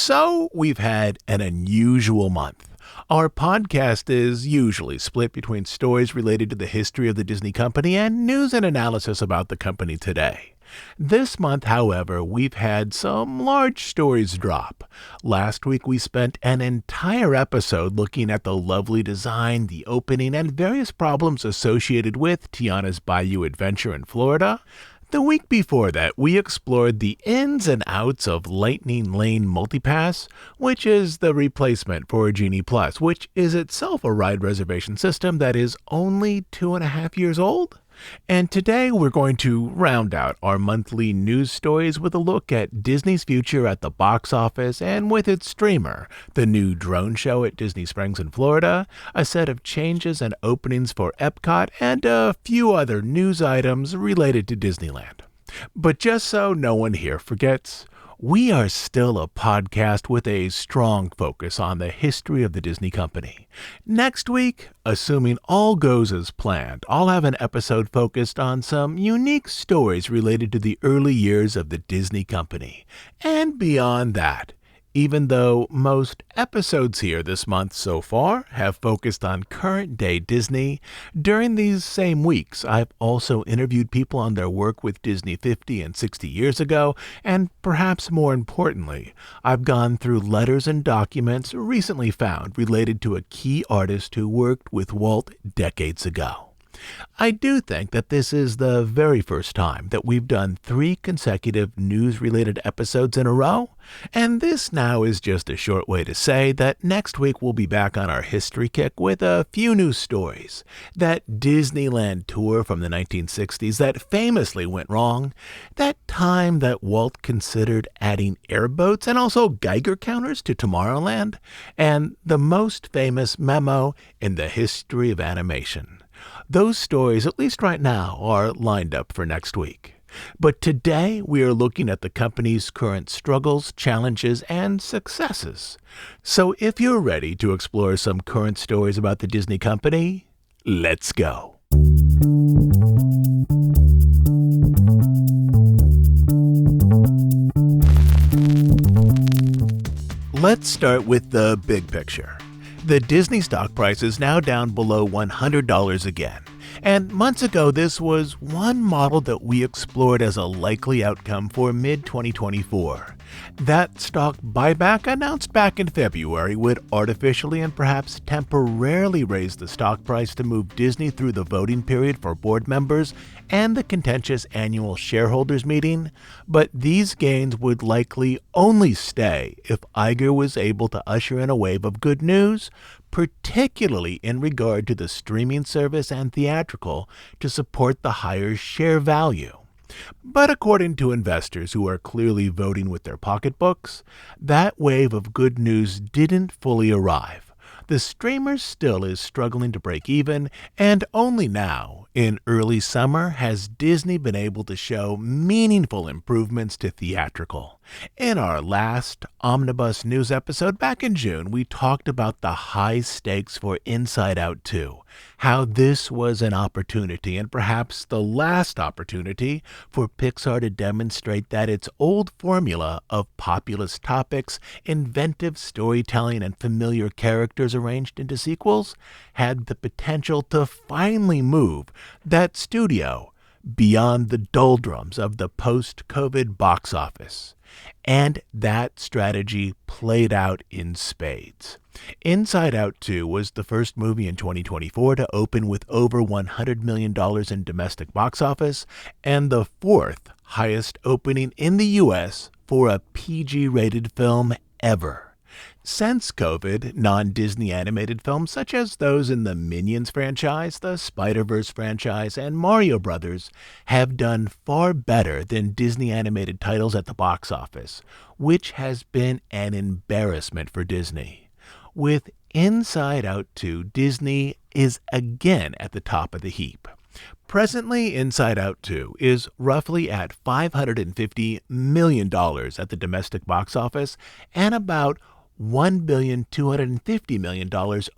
So we've had an unusual month. Our podcast is usually split between stories related to the history of the Disney company and news and analysis about the company today. This month, however, we've had some large stories drop. Last week, we spent an entire episode looking at the lovely design, the opening, and various problems associated with Tiana's Bayou Adventure in Florida. The week before that, we explored the ins and outs of Lightning Lane Multipass, which is the replacement for Genie Plus, which is itself a ride reservation system that is only 2.5 years old. And today we're going to round out our monthly news stories with a look at Disney's future at the box office and with its streamer, the new drone show at Disney Springs in Florida, a set of changes and openings for Epcot, and a few other news items related to Disneyland. But just so no one here forgets, we are still a podcast with a strong focus on the history of the Disney company. Next week, assuming all goes as planned, I'll have an episode focused on some unique stories related to the early years of the Disney company. And beyond that, even though most episodes here this month so far have focused on current-day Disney, during these same weeks I've also interviewed people on their work with Disney 50 and 60 years ago, and perhaps more importantly, I've gone through letters and documents recently found related to a key artist who worked with Walt decades ago. I do think that this is the very first time that we've done 3 consecutive news-related episodes in a row, and this now is just a short way to say that next week we'll be back on our history kick with a few new stories. That Disneyland tour from the 1960s that famously went wrong, that time that Walt considered adding airboats and also Geiger counters to Tomorrowland, and the most famous memo in the history of animation. Those stories, at least right now, are lined up for next week. But today we are looking at the company's current struggles, challenges, and successes. So if you're ready to explore some current stories about the Disney company, let's go. Let's start with the big picture. The Disney stock price is now down below $100 again, and months ago this was one model that we explored as a likely outcome for mid-2024. That stock buyback announced back in February would artificially and perhaps temporarily raise the stock price to move Disney through the voting period for board members and the contentious annual shareholders meeting, but these gains would likely only stay if Iger was able to usher in a wave of good news, particularly in regard to the streaming service and Theatrical, to support the higher share value. But according to investors who are clearly voting with their pocketbooks, that wave of good news didn't fully arrive. The streamer still is struggling to break even, and only now, in early summer, has Disney been able to show meaningful improvements to Theatrical. In our last Omnibus News episode back in June, we talked about the high stakes for Inside Out 2, how this was an opportunity, and perhaps the last opportunity, for Pixar to demonstrate that its old formula of populist topics, inventive storytelling, and familiar characters arranged into sequels had the potential to finally move that studio beyond the doldrums of the post-COVID box office. And that strategy played out in spades. Inside Out 2 was the first movie in 2024 to open with over $100 million in domestic box office, and the 4th highest opening in the U.S. for a PG-rated film ever. Since COVID, non-Disney animated films such as those in the Minions franchise, the Spider-Verse franchise, and Mario Brothers have done far better than Disney animated titles at the box office, which has been an embarrassment for Disney. With Inside Out 2, Disney is again at the top of the heap. Presently, Inside Out 2 is roughly at $550 million at the domestic box office and about $1,250 million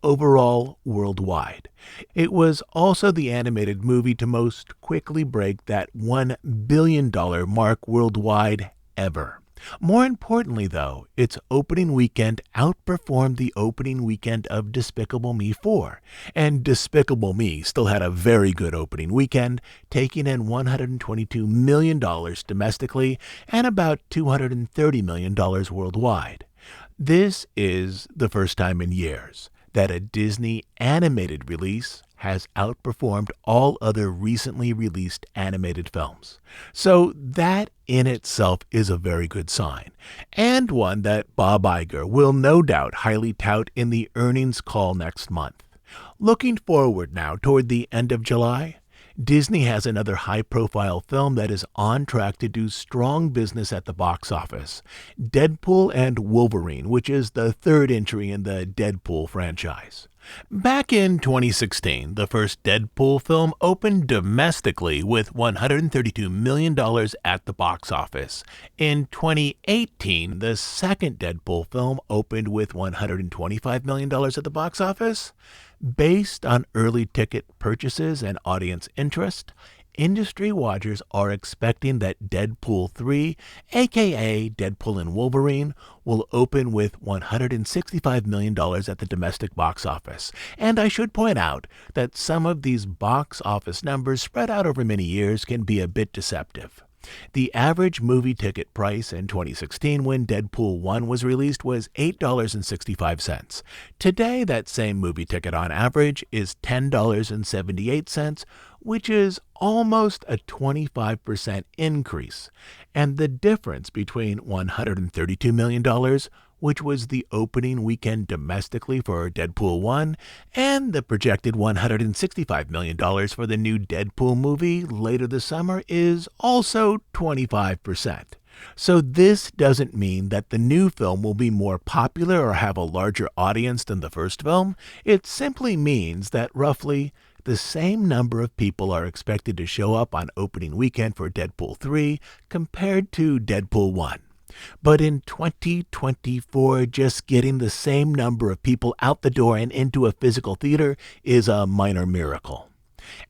overall worldwide. It was also the animated movie to most quickly break that $1 billion mark worldwide ever. More importantly, though, its opening weekend outperformed the opening weekend of Despicable Me 4, and Despicable Me still had a very good opening weekend, taking in $122 million domestically and about $230 million worldwide. This is the first time in years that a Disney animated release has outperformed all other recently released animated films. So that in itself is a very good sign, and one that Bob Iger will no doubt highly tout in the earnings call next month. Looking forward now toward the end of July, Disney has another high-profile film that is on track to do strong business at the box office, Deadpool and Wolverine, which is the third entry in the Deadpool franchise. Back in 2016, the first Deadpool film opened domestically with $132 million at the box office. In 2018, the second Deadpool film opened with $125 million at the box office. Based on early ticket purchases and audience interest, industry watchers are expecting that Deadpool 3, aka Deadpool and Wolverine, will open with $165 million at the domestic box office. And I should point out that some of these box office numbers spread out over many years can be a bit deceptive. The average movie ticket price in 2016 when Deadpool 1 was released was $8.65. Today, that same movie ticket on average is $10.78, which is almost a 25% increase. And the difference between $132 million, which was the opening weekend domestically for Deadpool 1, and the projected $165 million for the new Deadpool movie later this summer is also 25%. So this doesn't mean that the new film will be more popular or have a larger audience than the first film. It simply means that roughly the same number of people are expected to show up on opening weekend for Deadpool 3 compared to Deadpool 1. But in 2024, just getting the same number of people out the door and into a physical theater is a minor miracle.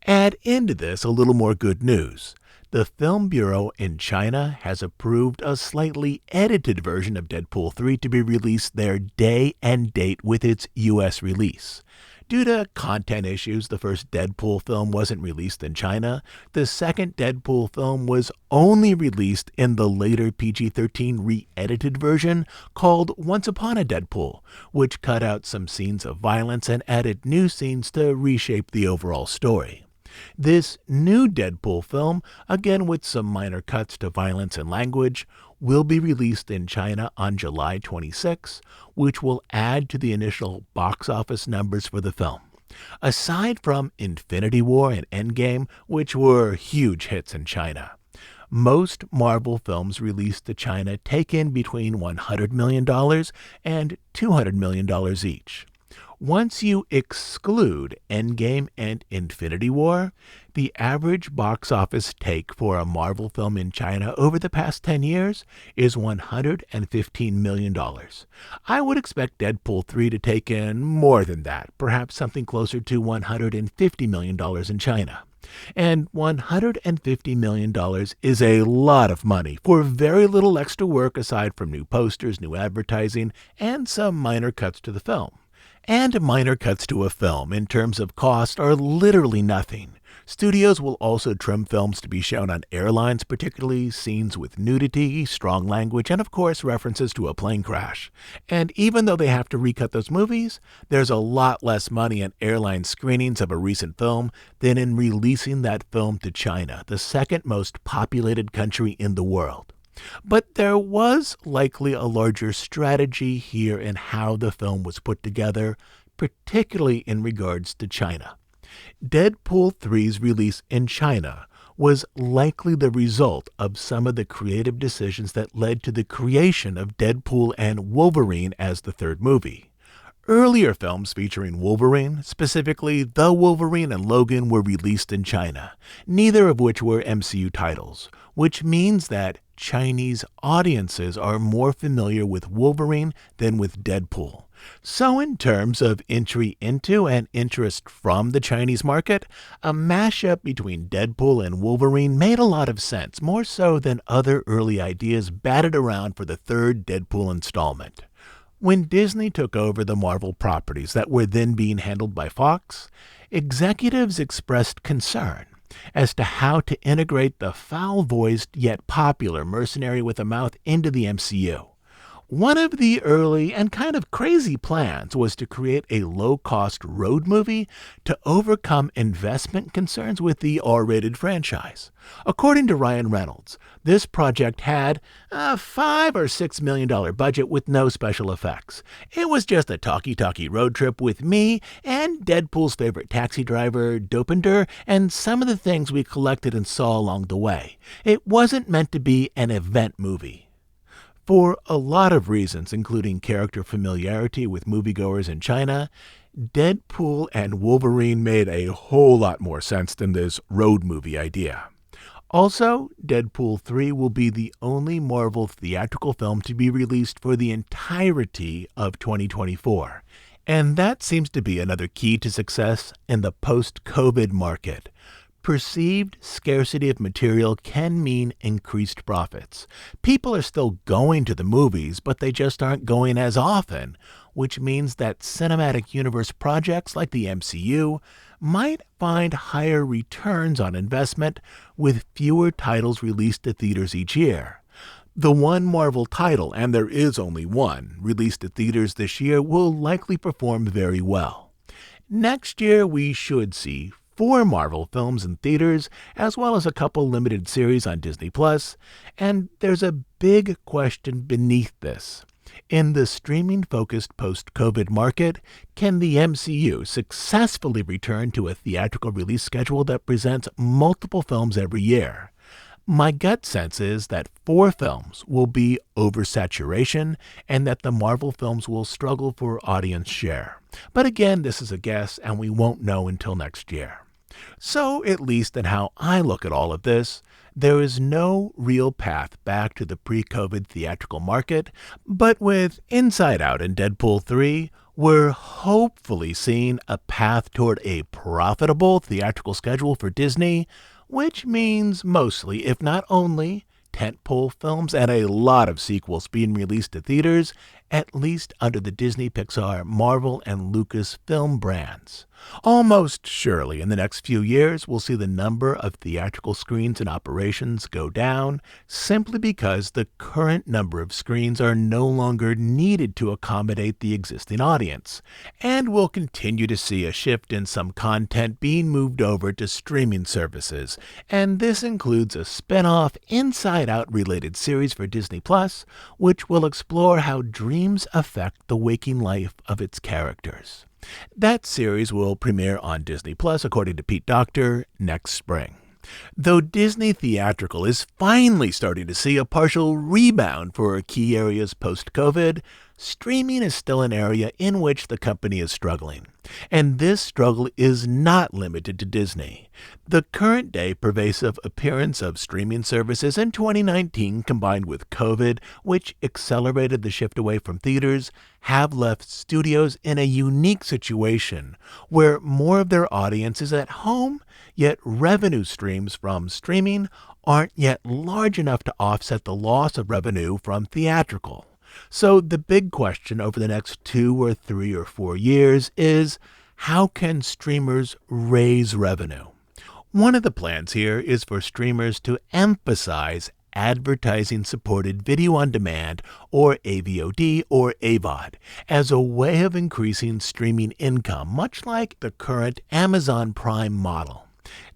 Add into this a little more good news. The Film Bureau in China has approved a slightly edited version of Deadpool 3 to be released their day and date with its U.S. release. Due to content issues, the first Deadpool film wasn't released in China. The second Deadpool film was only released in the later PG-13 re-edited version called Once Upon a Deadpool, which cut out some scenes of violence and added new scenes to reshape the overall story. This new Deadpool film, again with some minor cuts to violence and language, will be released in China on July 26, which will add to the initial box office numbers for the film. Aside from Infinity War and Endgame, which were huge hits in China, most Marvel films released to China take in between $100 million and $200 million each. Once you exclude Endgame and Infinity War, the average box office take for a Marvel film in China over the past 10 years is $115 million. I would expect Deadpool 3 to take in more than that, perhaps something closer to $150 million in China. And $150 million is a lot of money for very little extra work aside from new posters, new advertising, and some minor cuts to the film. And minor cuts to a film in terms of cost are literally nothing. Studios will also trim films to be shown on airlines, particularly scenes with nudity, strong language, and of course references to a plane crash. And even though they have to recut those movies, there's a lot less money in airline screenings of a recent film than in releasing that film to China, the second most populated country in the world. But there was likely a larger strategy here in how the film was put together, particularly in regards to China. Deadpool 3's release in China was likely the result of some of the creative decisions that led to the creation of Deadpool and Wolverine as the third movie. Earlier films featuring Wolverine, specifically The Wolverine and Logan, were released in China, neither of which were MCU titles, which means that Chinese audiences are more familiar with Wolverine than with Deadpool. So in terms of entry into and interest from the Chinese market, a mashup between Deadpool and Wolverine made a lot of sense, more so than other early ideas batted around for the third Deadpool installment. When Disney took over the Marvel properties that were then being handled by Fox, executives expressed concern as to how to integrate the foul-voiced yet popular mercenary with a mouth into the MCU. One of the early and kind of crazy plans was to create a low-cost road movie to overcome investment concerns with the R-rated franchise. According to Ryan Reynolds, this project had a $5 or $6 million budget with no special effects. It was just a talkie-talkie road trip with me and Deadpool's favorite taxi driver, Dopinder, and some of the things we collected and saw along the way. It wasn't meant to be an event movie. For a lot of reasons, including character familiarity with moviegoers in China, Deadpool and Wolverine made a whole lot more sense than this road movie idea. Also, Deadpool 3 will be the only Marvel theatrical film to be released for the entirety of 2024. And that seems to be another key to success in the post-COVID market. Perceived scarcity of material can mean increased profits. People are still going to the movies, but they just aren't going as often, which means that cinematic universe projects like the MCU might find higher returns on investment with fewer titles released to theaters each year. The one Marvel title, and there is only one, released at theaters this year will likely perform very well. Next year, we should see 4 Marvel films in theaters, as well as a couple limited series on Disney+, and there's a big question beneath this. In the streaming-focused post-COVID market, can the MCU successfully return to a theatrical release schedule that presents multiple films every year? My gut sense is that 4 films will be oversaturation and that the Marvel films will struggle for audience share. But again, this is a guess and we won't know until next year. So, at least in how I look at all of this, there is no real path back to the pre-COVID theatrical market, but with Inside Out and Deadpool 3, we're hopefully seeing a path toward a profitable theatrical schedule for Disney, which means mostly, if not only, tentpole films and a lot of sequels being released to theaters, at least under the Disney, Pixar, Marvel, and Lucasfilm brands. Almost surely in the next few years, we'll see the number of theatrical screens in operations go down simply because the current number of screens are no longer needed to accommodate the existing audience. And we'll continue to see a shift in some content being moved over to streaming services. And this includes a spin-off Inside Out related series for Disney+, which will explore how dreams affect the waking life of its characters. That series will premiere on Disney+, according to Pete Docter, next spring. Though Disney Theatrical is finally starting to see a partial rebound for key areas post-COVID, streaming is still an area in which the company is struggling. And this struggle is not limited to Disney. The current day pervasive appearance of streaming services in 2019 combined with COVID, which accelerated the shift away from theaters, have left studios in a unique situation where more of their audience is at home, yet revenue streams from streaming aren't yet large enough to offset the loss of revenue from theatrical. So the big question over the next 2 or 3 or 4 years is, how can streamers raise revenue? One of the plans here is for streamers to emphasize advertising-supported video on demand, or AVOD or AVOD, as a way of increasing streaming income, much like the current Amazon Prime model.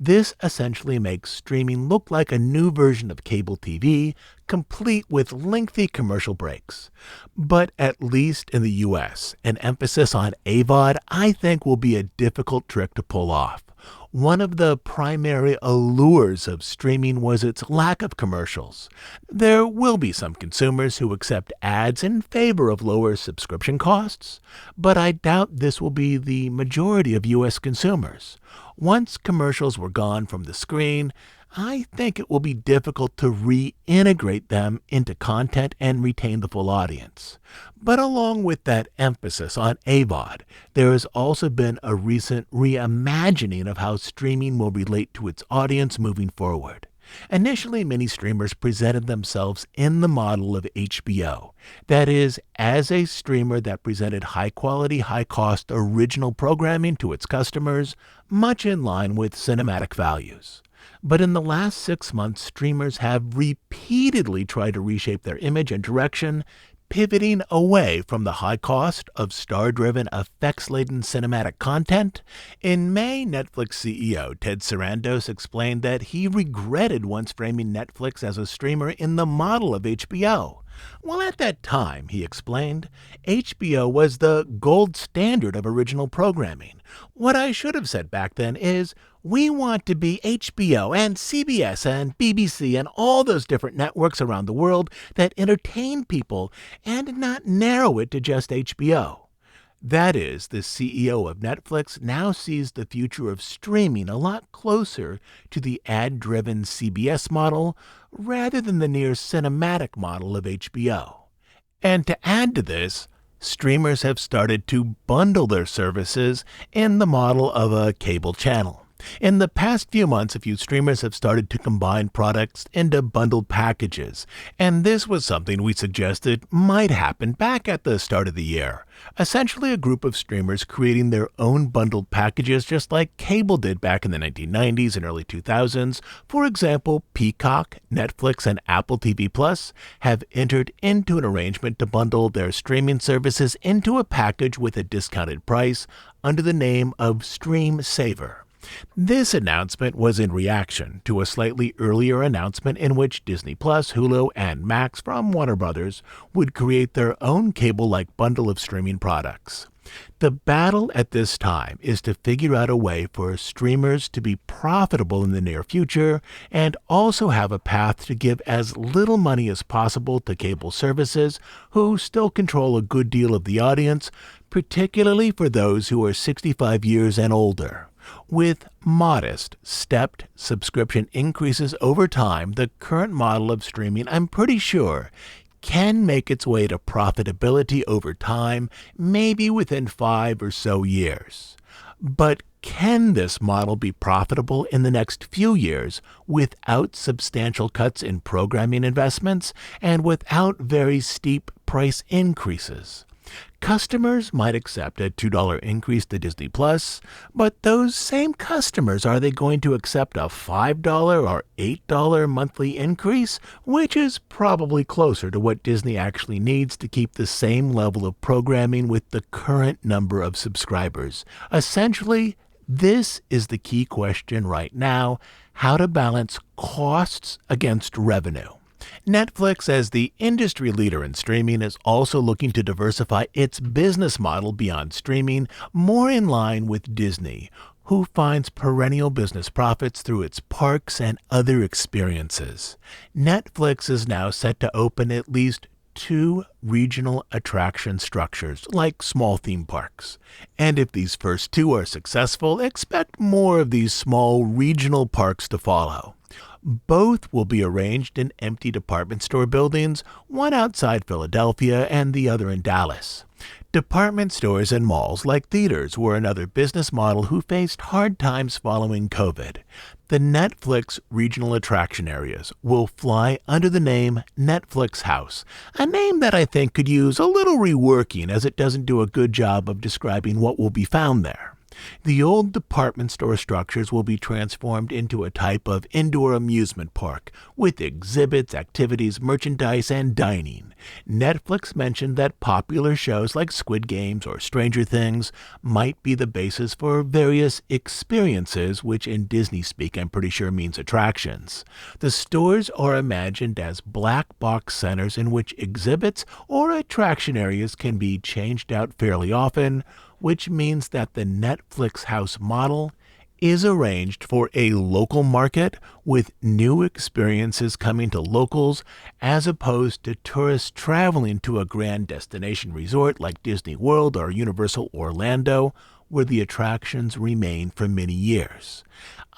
This essentially makes streaming look like a new version of cable TV, complete with lengthy commercial breaks. But at least in the US, an emphasis on AVOD I think will be a difficult trick to pull off. One of the primary allures of streaming was its lack of commercials. There will be some consumers who accept ads in favor of lower subscription costs, but I doubt this will be the majority of US consumers. Once commercials were gone from the screen, I think it will be difficult to reintegrate them into content and retain the full audience. But along with that emphasis on AVOD, there has also been a recent reimagining of how streaming will relate to its audience moving forward. Initially, many streamers presented themselves in the model of HBO, that is, as a streamer that presented high-quality, high-cost original programming to its customers, much in line with cinematic values. But in the last 6 months, streamers have repeatedly tried to reshape their image and direction, pivoting away from the high cost of star-driven, effects-laden cinematic content. In May, Netflix CEO Ted Sarandos explained that he regretted once framing Netflix as a streamer in the model of HBO. Well, at that time, he explained, HBO was the gold standard of original programming. What I should have said back then is, we want to be HBO and CBS and BBC and all those different networks around the world that entertain people and not narrow it to just HBO. That is, the CEO of Netflix now sees the future of streaming a lot closer to the ad-driven CBS model rather than the near cinematic model of HBO. And to add to this, streamers have started to bundle their services in the model of a cable channel. In the past few months, a few streamers have started to combine products into bundled packages, and this was something we suggested might happen back at the start of the year. Essentially a group of streamers creating their own bundled packages just like cable did back in the 1990s and early 2000s. For example, Peacock, Netflix, and Apple TV Plus have entered into an arrangement to bundle their streaming services into a package with a discounted price under the name of Stream Saver. This announcement was in reaction to a slightly earlier announcement in which Disney Plus, Hulu, and Max from Warner Brothers would create their own cable-like bundle of streaming products. The battle at this time is to figure out a way for streamers to be profitable in the near future and also have a path to give as little money as possible to cable services who still control a good deal of the audience, particularly for those who are 65 years and older. With modest, stepped subscription increases over time, the current model of streaming, I'm pretty sure, can make its way to profitability over time, maybe within 5 or so years. But can this model be profitable in the next few years without substantial cuts in programming investments and without very steep price increases? Customers might accept a $2 increase to Disney Plus, but those same customers, are they going to accept a $5 or $8 monthly increase, which is probably closer to what Disney actually needs to keep the same level of programming with the current number of subscribers? Essentially, this is the key question right now: how to balance costs against revenue. Netflix, as the industry leader in streaming, is also looking to diversify its business model beyond streaming, more in line with Disney, who finds perennial business profits through its parks and other experiences. Netflix is now set to open at least 2 regional attraction structures, like small theme parks. And if these first 2 are successful, expect more of these small regional parks to follow. Both will be arranged in empty department store buildings, one outside Philadelphia and the other in Dallas. Department stores and malls, like theaters, were another business model who faced hard times following COVID. The Netflix regional attraction areas will fly under the name Netflix House, a name that I think could use a little reworking as it doesn't do a good job of describing what will be found there. The old department store structures will be transformed into a type of indoor amusement park with exhibits, activities, merchandise, and dining. Netflix mentioned that popular shows like Squid Games or Stranger Things might be the basis for various experiences, which in Disney speak I'm pretty sure means attractions. The stores are imagined as black box centers in which exhibits or attraction areas can be changed out fairly often, which means that the Netflix House model is arranged for a local market with new experiences coming to locals as opposed to tourists traveling to a grand destination resort like Disney World or Universal Orlando, where the attractions remain for many years.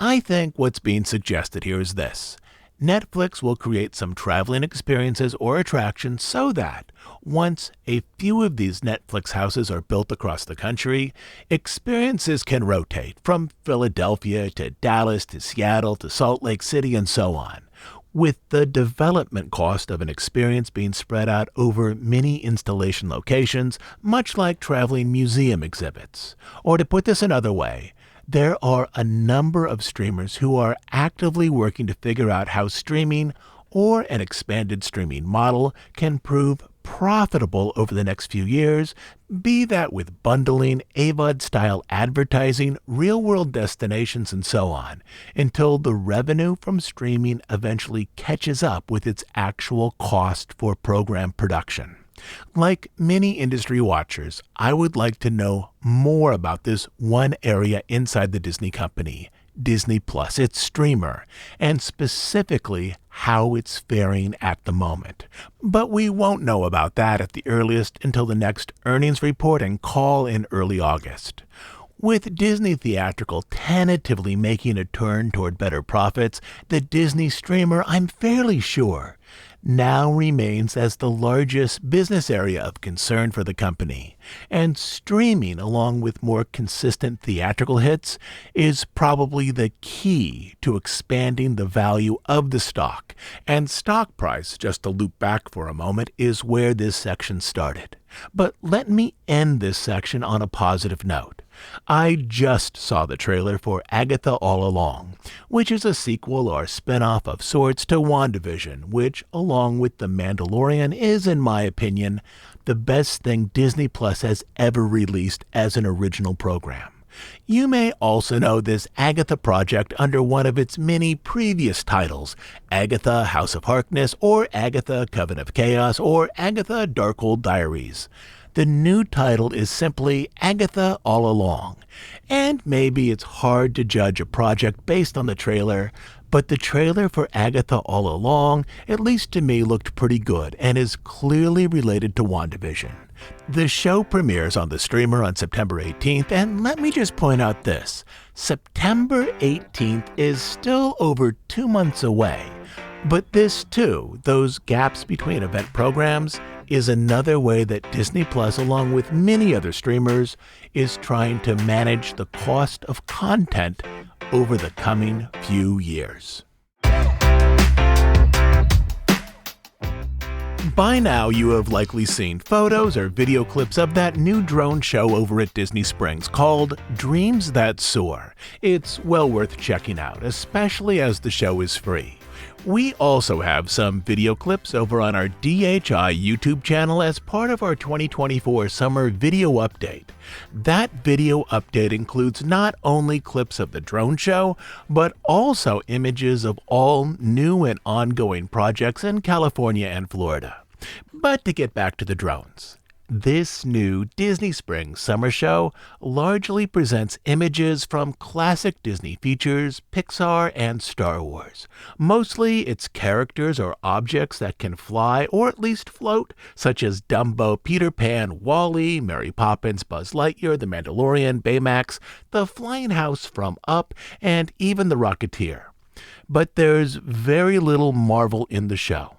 I think what's being suggested here is this. Netflix will create some traveling experiences or attractions so that, once a few of these Netflix houses are built across the country, experiences can rotate from Philadelphia to Dallas to Seattle to Salt Lake City and so on, with the development cost of an experience being spread out over many installation locations, much like traveling museum exhibits. Or to put this another way, there are a number of streamers who are actively working to figure out how streaming or an expanded streaming model can prove profitable over the next few years, be that with bundling, AVOD-style advertising, real-world destinations, and so on, until the revenue from streaming eventually catches up with its actual cost for program production. Like many industry watchers, I would like to know more about this one area inside the Disney company, Disney Plus, its streamer, and specifically how it's faring at the moment. But we won't know about that at the earliest until the next earnings report and call in early August. With Disney Theatrical tentatively making a turn toward better profits, the Disney streamer, I'm fairly sure, now remains as the largest business area of concern for the company, and streaming, along with more consistent theatrical hits, is probably the key to expanding the value of the stock, and stock price, just to loop back for a moment, is where this section started. But let me end this section on a positive note. I just saw the trailer for Agatha All Along, which is a sequel or spin-off of sorts to WandaVision, which, along with The Mandalorian, is, in my opinion, the best thing Disney Plus has ever released as an original program. You may also know this Agatha project under one of its many previous titles, Agatha House of Harkness, or Agatha Coven of Chaos, or Agatha Darkhold Diaries. The new title is simply Agatha All Along, and maybe it's hard to judge a project based on the trailer, but the trailer for Agatha All Along, at least to me, looked pretty good and is clearly related to WandaVision. The show premieres on the streamer on September 18th, and let me just point out this. September 18th is still over 2 months away, but this too, those gaps between event programs, is another way that Disney Plus, along with many other streamers, is trying to manage the cost of content over the coming few years. By now, you have likely seen photos or video clips of that new drone show over at Disney Springs called Dreams That Soar. It's well worth checking out, especially as the show is free. We also have some video clips over on our DHI YouTube channel as part of our 2024 summer video update. That video update includes not only clips of the drone show, but also images of all new and ongoing projects in California and Florida. But to get back to the drones. This new Disney Springs summer show largely presents images from classic Disney features, Pixar, and Star Wars. Mostly it's characters or objects that can fly or at least float, such as Dumbo, Peter Pan, WALL-E, Mary Poppins, Buzz Lightyear, The Mandalorian, Baymax, the Flying House from Up, and even The Rocketeer. But there's very little Marvel in the show.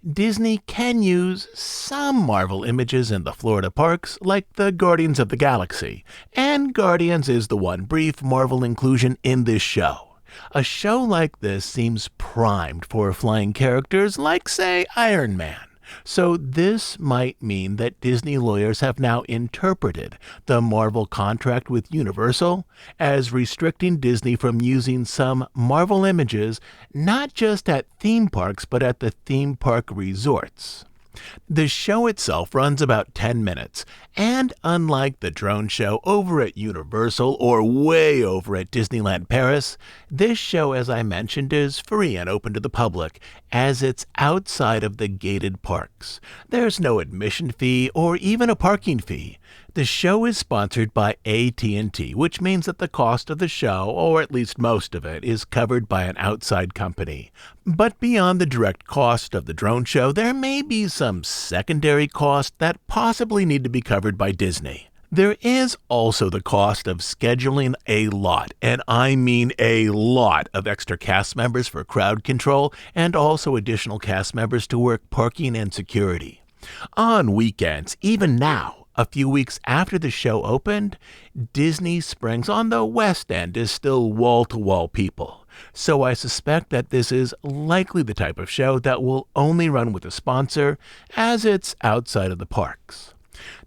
Disney can use some Marvel images in the Florida parks, like the Guardians of the Galaxy, and Guardians is the one brief Marvel inclusion in this show. A show like this seems primed for flying characters like, say, Iron Man. So this might mean that Disney lawyers have now interpreted the Marvel contract with Universal as restricting Disney from using some Marvel images not just at theme parks but at the theme park resorts. The show itself runs about 10 minutes, and unlike the drone show over at Universal or way over at Disneyland Paris, this show, as I mentioned, is free and open to the public, as it's outside of the gated parks. There's no admission fee or even a parking fee. The show is sponsored by AT&T, which means that the cost of the show, or at least most of it, is covered by an outside company. But beyond the direct cost of the drone show, there may be some secondary costs that possibly need to be covered by Disney. There is also the cost of scheduling a lot, and I mean a lot, of extra cast members for crowd control and also additional cast members to work parking and security. On weekends, even now, a few weeks after the show opened, Disney Springs on the West End is still wall-to-wall people. So I suspect that this is likely the type of show that will only run with a sponsor, as it's outside of the parks.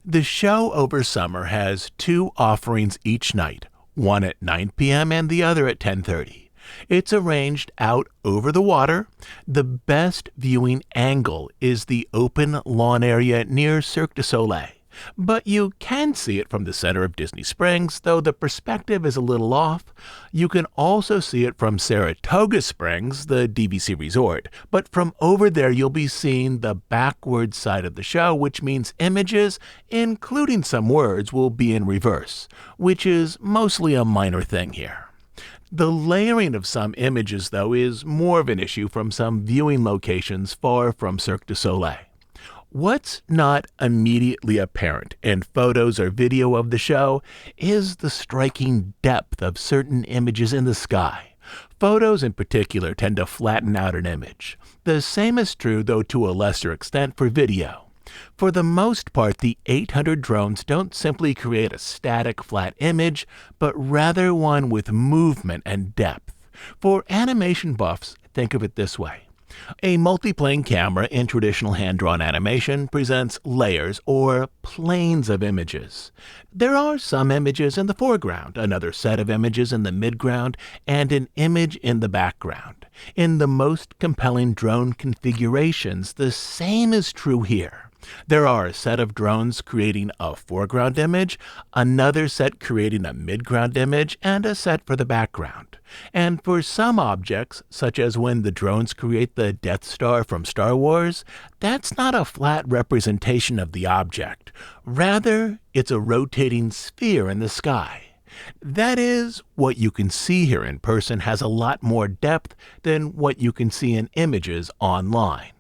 The show over summer has 2 offerings each night, one at 9 p.m. and the other at 10:30. It's arranged out over the water. The best viewing angle is the open lawn area near Cirque du Soleil, but you can see it from the center of Disney Springs, though the perspective is a little off. You can also see it from Saratoga Springs, the DVC resort, but from over there you'll be seeing the backward side of the show, which means images, including some words, will be in reverse, which is mostly a minor thing here. The layering of some images, though, is more of an issue from some viewing locations far from Cirque du Soleil. What's not immediately apparent in photos or video of the show is the striking depth of certain images in the sky. Photos in particular tend to flatten out an image. The same is true, though to a lesser extent, for video. For the most part, the 800 drones don't simply create a static flat image, but rather one with movement and depth. For animation buffs, think of it this way. A multiplane camera in traditional hand-drawn animation presents layers or planes of images. There are some images in the foreground, another set of images in the midground, and an image in the background. In the most compelling drone configurations, the same is true here. There are a set of drones creating a foreground image, another set creating a midground image, and a set for the background. And for some objects, such as when the drones create the Death Star from Star Wars, that's not a flat representation of the object. Rather, it's a rotating sphere in the sky. That is, what you can see here in person has a lot more depth than what you can see in images online.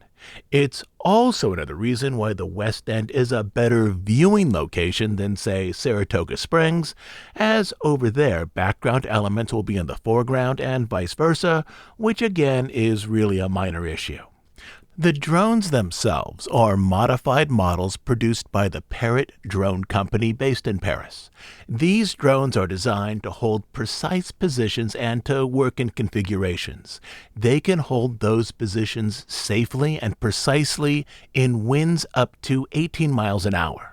It's also another reason why the West End is a better viewing location than, say, Saratoga Springs, as over there background elements will be in the foreground and vice versa, which again is really a minor issue. The drones themselves are modified models produced by the Parrot Drone Company based in Paris. These drones are designed to hold precise positions and to work in configurations. They can hold those positions safely and precisely in winds up to 18 miles an hour.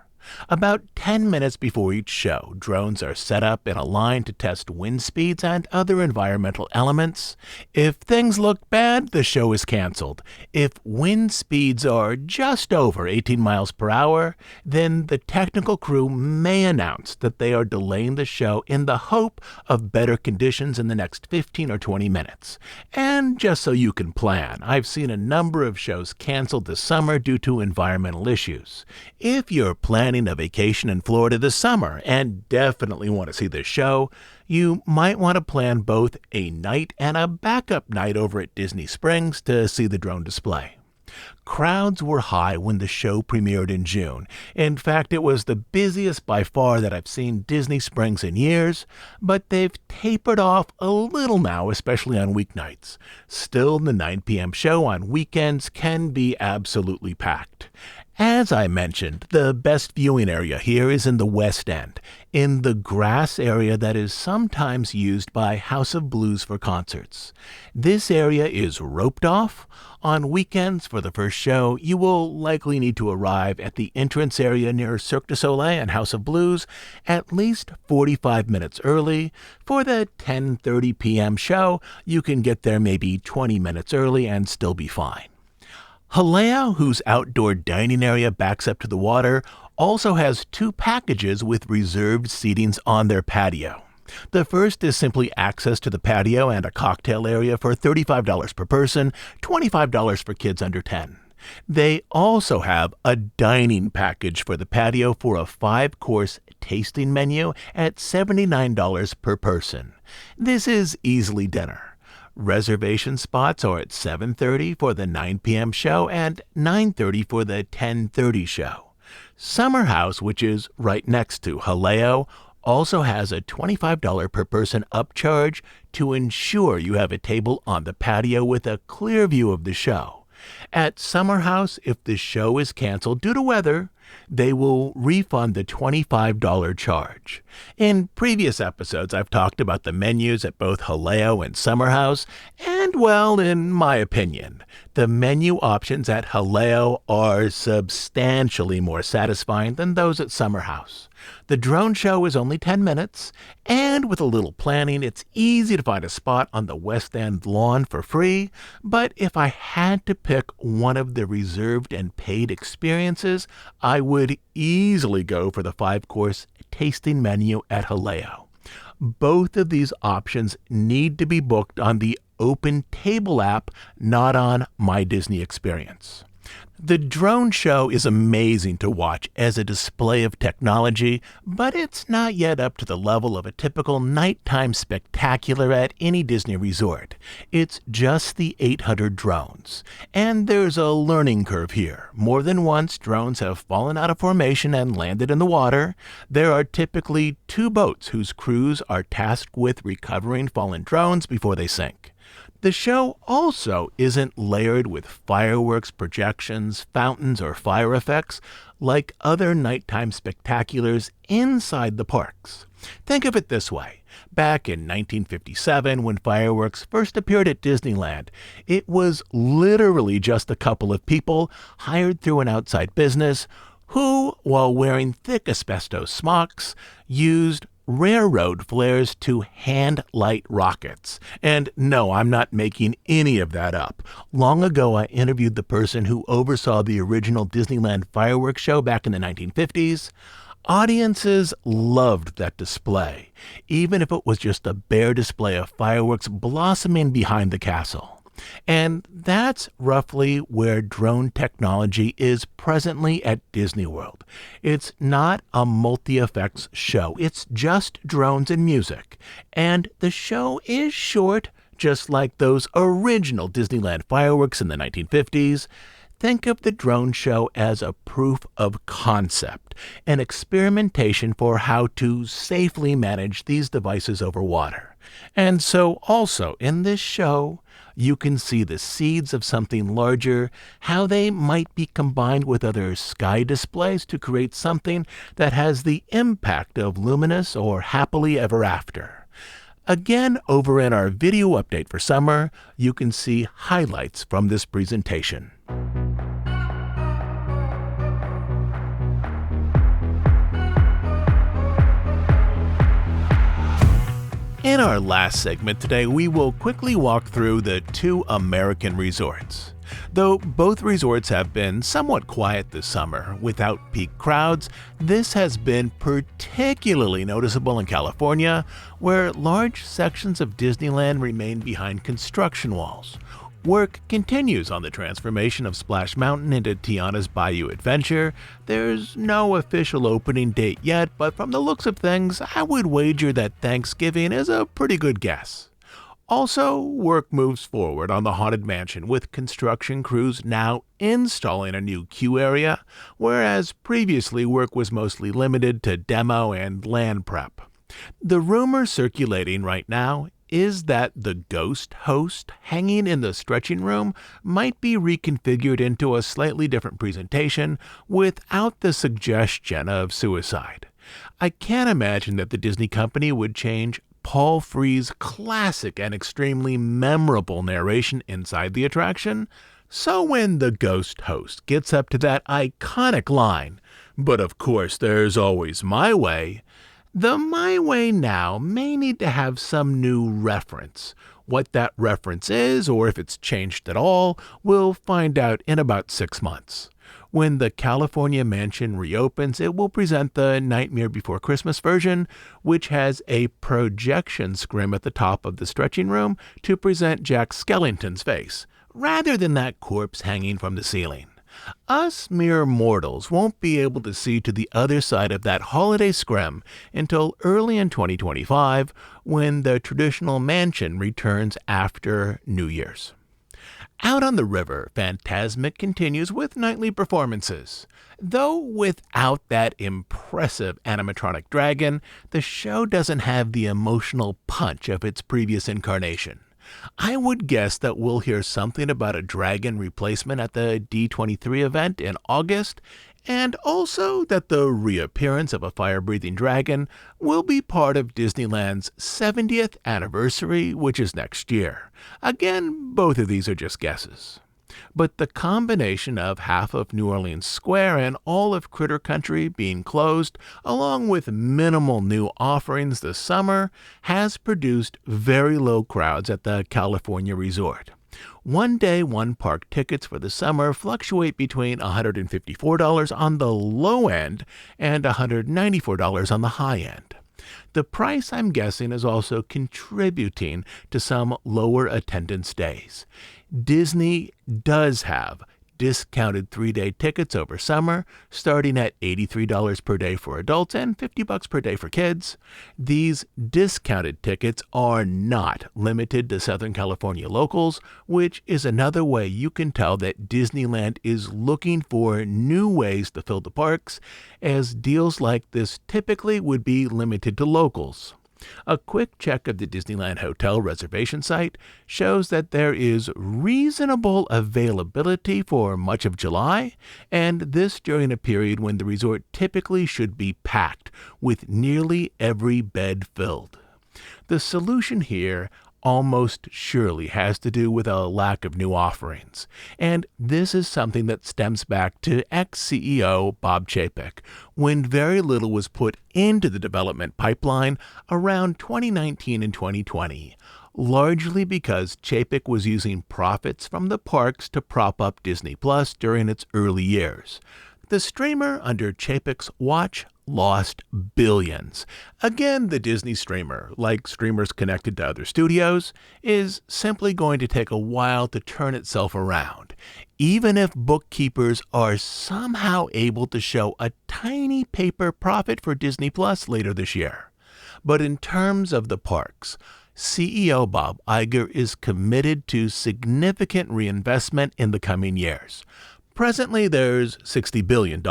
About 10 minutes before each show, drones are set up in a line to test wind speeds and other environmental elements. If things look bad, the show is canceled. If wind speeds are just over 18 miles per hour, then the technical crew may announce that they are delaying the show in the hope of better conditions in the next 15 or 20 minutes. And just so you can plan, I've seen a number of shows canceled this summer due to environmental issues. If you're planning a vacation in Florida this summer and definitely want to see this show, you might want to plan both a night and a backup night over at Disney Springs to see the drone display. Crowds were high when the show premiered in June. In fact, it was the busiest by far that I've seen Disney Springs in years, but they've tapered off a little now, especially on weeknights. Still, the 9 p.m. show on weekends can be absolutely packed. As I mentioned, the best viewing area here is in the West End, in the grass area that is sometimes used by House of Blues for concerts. This area is roped off. On weekends for the first show, you will likely need to arrive at the entrance area near Cirque du Soleil and House of Blues at least 45 minutes early. For the 10:30 p.m. show, you can get there maybe 20 minutes early and still be fine. Haleo, whose outdoor dining area backs up to the water, also has 2 packages with reserved seatings on their patio. The first is simply access to the patio and a cocktail area for $35 per person, $25 for kids under 10. They also have a dining package for the patio for a 5-course tasting menu at $79 per person. This is easily dinner. Reservation spots are at 7:30 for the 9 p.m. show and 9:30 for the 10:30 show. Summer House, which is right next to Haleo, also has a $25 per person upcharge to ensure you have a table on the patio with a clear view of the show. At Summer House, if the show is canceled due to weather, they will refund the $25 charge. In previous episodes, I've talked about the menus at both Haleo and Summer House, and well, in my opinion, the menu options at Haleo are substantially more satisfying than those at Summer House. The drone show is only 10 minutes, and with a little planning, it's easy to find a spot on the West End lawn for free, but if I had to pick one of the reserved and paid experiences, I would easily go for the 5-course tasting menu at Haleo. Both of these options need to be booked on the Open Table app, not on My Disney Experience. The drone show is amazing to watch as a display of technology, but it's not yet up to the level of a typical nighttime spectacular at any Disney resort. It's just the 800 drones. And there's a learning curve here. More than once, drones have fallen out of formation and landed in the water. There are typically 2 boats whose crews are tasked with recovering fallen drones before they sink. The show also isn't layered with fireworks, projections, fountains, or fire effects like other nighttime spectaculars inside the parks. Think of it this way. Back in 1957, when fireworks first appeared at Disneyland, it was literally just a couple of people hired through an outside business who, while wearing thick asbestos smocks, used railroad flares to hand light rockets. And no, I'm not making any of that up. Long ago, I interviewed the person who oversaw the original Disneyland fireworks show back in the 1950s. Audiences loved that display, even if it was just a bare display of fireworks blossoming behind the castle. And that's roughly where drone technology is presently at Disney World. It's not a multi-effects show. It's just drones and music. And the show is short, just like those original Disneyland fireworks in the 1950s. Think of the drone show as a proof of concept, an experimentation for how to safely manage these devices over water. And so also in this show, you can see the seeds of something larger, how they might be combined with other sky displays to create something that has the impact of Luminous or Happily Ever After. Again, over in our video update for summer, you can see highlights from this presentation. In our last segment today, we will quickly walk through the 2 American resorts. Though both resorts have been somewhat quiet this summer, without peak crowds, this has been particularly noticeable in California, where large sections of Disneyland remain behind construction walls. Work continues on the transformation of Splash Mountain into Tiana's Bayou Adventure. There's no official opening date yet, but from the looks of things, I would wager that Thanksgiving is a pretty good guess. Also, work moves forward on the Haunted Mansion, with construction crews now installing a new queue area, whereas previously work was mostly limited to demo and land prep. The rumor circulating right now is that the ghost host hanging in the stretching room might be reconfigured into a slightly different presentation without the suggestion of suicide. I can't imagine that the Disney company would change Paul Frees's classic and extremely memorable narration inside the attraction, so when the ghost host gets up to that iconic line, "But of course there's always my way," the My Way now may need to have some new reference. What that reference is, or if it's changed at all, we'll find out in about 6 months. When the California Mansion reopens, it will present the Nightmare Before Christmas version, which has a projection scrim at the top of the stretching room to present Jack Skellington's face, rather than that corpse hanging from the ceiling. Us mere mortals won't be able to see to the other side of that holiday scrim until early in 2025, when the traditional mansion returns after New Year's. Out on the river, Fantasmic continues with nightly performances. Though without that impressive animatronic dragon, the show doesn't have the emotional punch of its previous incarnation. I would guess that we'll hear something about a dragon replacement at the D23 event in August, and also that the reappearance of a fire-breathing dragon will be part of Disneyland's 70th anniversary, which is next year. Again, both of these are just guesses. But the combination of half of New Orleans Square and all of Critter Country being closed, along with minimal new offerings this summer, has produced very low crowds at the California resort. One-day, one-park tickets for the summer fluctuate between $154 on the low end and $194 on the high end. The price, I'm guessing, is also contributing to some lower attendance days. Disney does have discounted 3-day tickets over summer, starting at $83 per day for adults and $50 per day for kids. These discounted tickets are not limited to Southern California locals, which is another way you can tell that Disneyland is looking for new ways to fill the parks, as deals like this typically would be limited to locals. A quick check of the Disneyland Hotel reservation site shows that there is reasonable availability for much of July, and this during a period when the resort typically should be packed, with nearly every bed filled. The solution here almost surely has to do with a lack of new offerings, and this is something that stems back to ex-CEO Bob Chapek, when very little was put into the development pipeline around 2019 and 2020, largely because Chapek was using profits from the parks to prop up Disney Plus during its early years. The streamer under Chapek's watch lost billions. Again, the Disney streamer, like streamers connected to other studios, is simply going to take a while to turn itself around, even if bookkeepers are somehow able to show a tiny paper profit for Disney Plus later this year. But in terms of the parks, CEO Bob Iger is committed to significant reinvestment in the coming years. Presently, there's $60 billion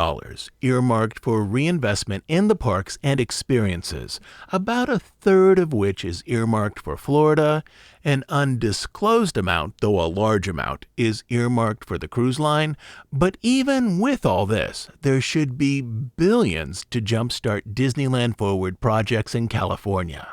earmarked for reinvestment in the parks and experiences, about a third of which is earmarked for Florida. An undisclosed amount, though a large amount, is earmarked for the cruise line. But even with all this, there should be billions to jumpstart Disneyland Forward projects in California.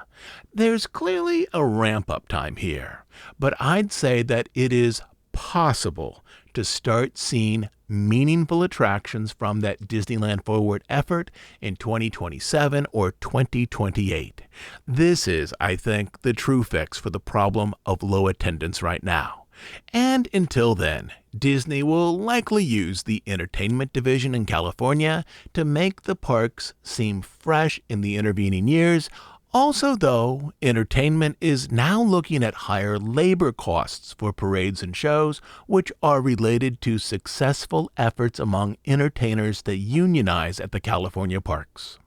There's clearly a ramp-up time here, but I'd say that it is possible to start seeing meaningful attractions from that Disneyland Forward effort in 2027 or 2028. This is, I think, the true fix for the problem of low attendance right now. And until then, Disney will likely use the entertainment division in California to make the parks seem fresh in the intervening years. Also, though, entertainment is now looking at higher labor costs for parades and shows, which are related to successful efforts among entertainers that unionize at the California parks.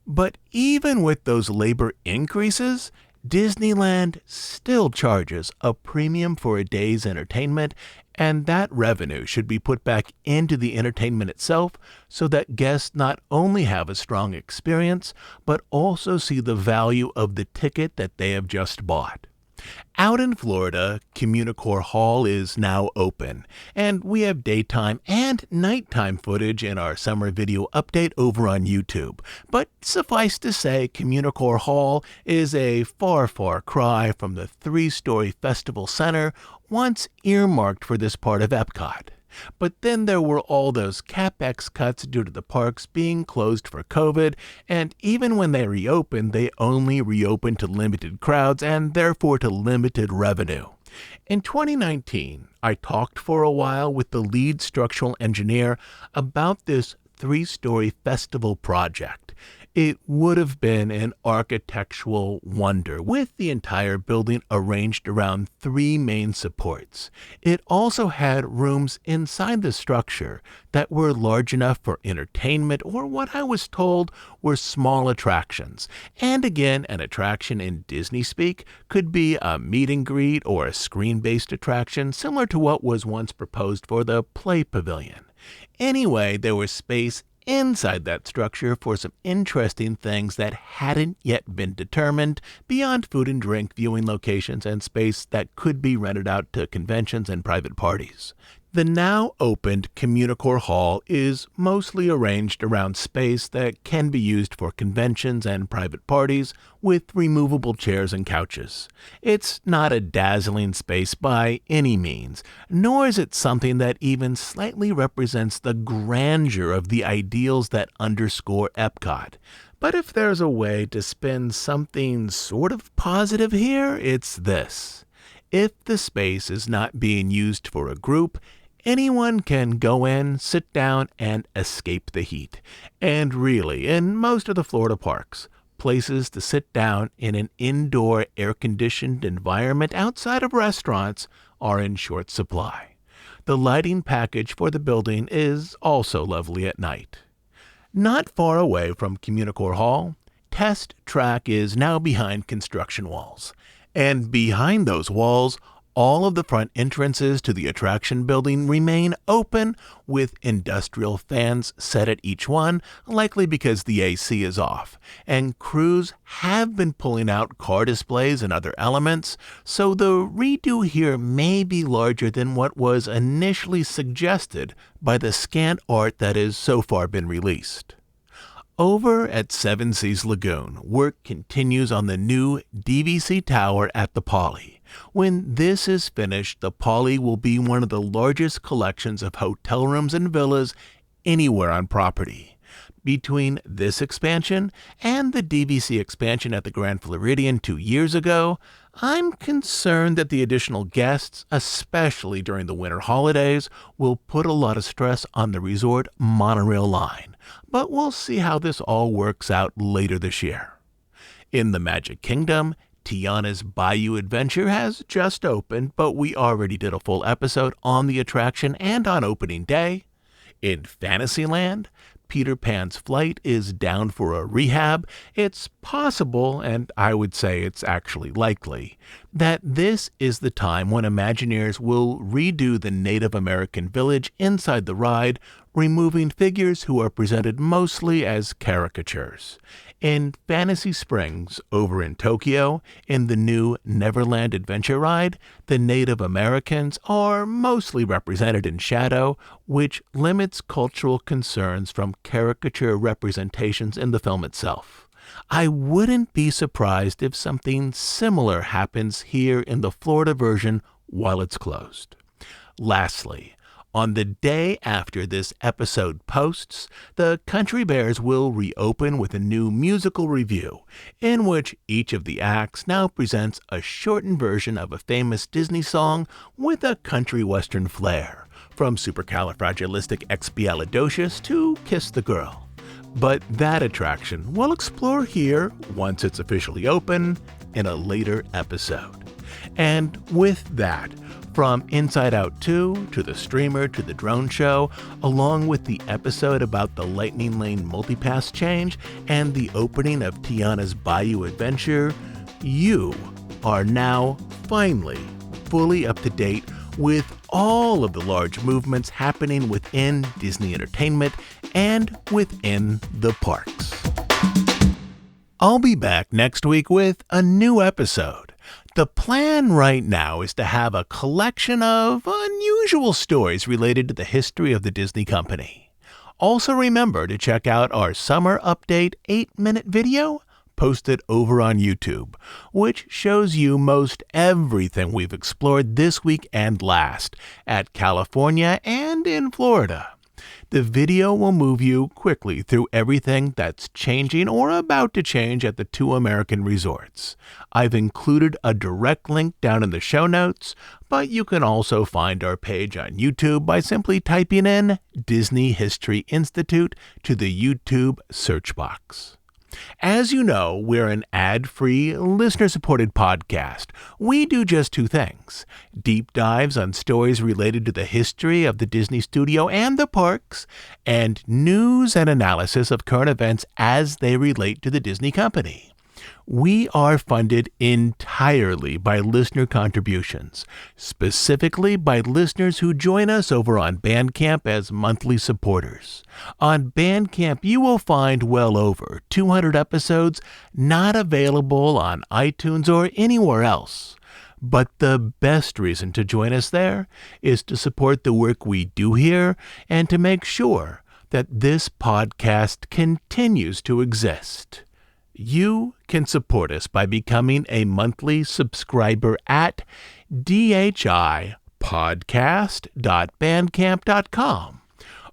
But even with those labor increases, Disneyland still charges a premium for a day's entertainment, and that revenue should be put back into the entertainment itself so that guests not only have a strong experience, but also see the value of the ticket that they have just bought. Out in Florida, Communicore Hall is now open, and we have daytime and nighttime footage in our summer video update over on YouTube. But suffice to say, Communicore Hall is a far, far cry from the 3-story festival center once earmarked for this part of Epcot. But then there were all those CapEx cuts due to the parks being closed for COVID, and even when they reopened, they only reopened to limited crowds and therefore to limited revenue. In 2019, I talked for a while with the lead structural engineer about this 3-story festival project. It would have been an architectural wonder, with the entire building arranged around three main supports. It also had rooms inside the structure that were large enough for entertainment or what I was told were small attractions. And again, an attraction in Disney speak could be a meet and greet or a screen-based attraction similar to what was once proposed for the Play Pavilion. Anyway, there was space inside that structure for some interesting things that hadn't yet been determined beyond food and drink, viewing locations, and space that could be rented out to conventions and private parties. The now opened Communicore Hall is mostly arranged around space that can be used for conventions and private parties with removable chairs and couches. It's not a dazzling space by any means, nor is it something that even slightly represents the grandeur of the ideals that underscore Epcot. But if there's a way to spin something sort of positive here, it's this. If the space is not being used for a group, anyone can go in, sit down, and escape the heat. And really, in most of the Florida parks, places to sit down in an indoor air-conditioned environment outside of restaurants are in short supply. The lighting package for the building is also lovely at night. Not far away from Communicore Hall, Test Track is now behind construction walls. And behind those walls, all of the front entrances to the attraction building remain open with industrial fans set at each one, likely because the AC is off. And crews have been pulling out car displays and other elements, so the redo here may be larger than what was initially suggested by the scant art that has so far been released. Over at Seven Seas Lagoon, work continues on the new DVC tower at the Poly. When this is finished, the Poly will be one of the largest collections of hotel rooms and villas anywhere on property. Between this expansion and the DVC expansion at the Grand Floridian 2 years ago, I'm concerned that the additional guests, especially during the winter holidays, will put a lot of stress on the resort monorail line. But we'll see how this all works out later this year. In the Magic Kingdom, Tiana's Bayou Adventure has just opened, but we already did a full episode on the attraction and on opening day. In Fantasyland, Peter Pan's flight is down for a rehab. It's possible, and I would say it's actually likely, that this is the time when Imagineers will redo the Native American village inside the ride, removing figures who are presented mostly as caricatures. In Fantasy Springs, over in Tokyo, in the new Neverland Adventure ride, the Native Americans are mostly represented in shadow, which limits cultural concerns from caricature representations in the film itself. I wouldn't be surprised if something similar happens here in the Florida version while it's closed. Lastly, on the day after this episode posts, the Country Bears will reopen with a new musical review, in which each of the acts now presents a shortened version of a famous Disney song with a country western flair, from Supercalifragilisticexpialidocious to Kiss the Girl. But that attraction we'll explore here once it's officially open in a later episode. And with that, from Inside Out 2 to the streamer to the drone show, along with the episode about the Lightning Lane multipass change and the opening of Tiana's Bayou Adventure, you are now finally fully up to date with all of the large movements happening within Disney Entertainment and within the parks. I'll be back next week with a new episode. The plan right now is to have a collection of unusual stories related to the history of the Disney company. Also remember to check out our summer update 8-minute video posted over on YouTube, which shows you most everything we've explored this week and last at California and in Florida. The video will move you quickly through everything that's changing or about to change at the 2 American resorts. I've included a direct link down in the show notes, but you can also find our page on YouTube by simply typing in Disney History Institute to the YouTube search box. As you know, we're an ad-free, listener-supported podcast. We do just two things: deep dives on stories related to the history of the Disney studio and the parks, and news and analysis of current events as they relate to the Disney company. We are funded entirely by listener contributions, specifically by listeners who join us over on Bandcamp as monthly supporters. On Bandcamp, you will find well over 200 episodes not available on iTunes or anywhere else. But the best reason to join us there is to support the work we do here and to make sure that this podcast continues to exist. You can support us by becoming a monthly subscriber at dhipodcast.bandcamp.com.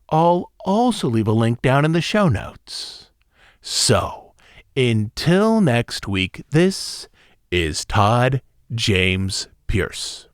I'll also leave a link down in the show notes. So, until next week, this is Todd James Pierce.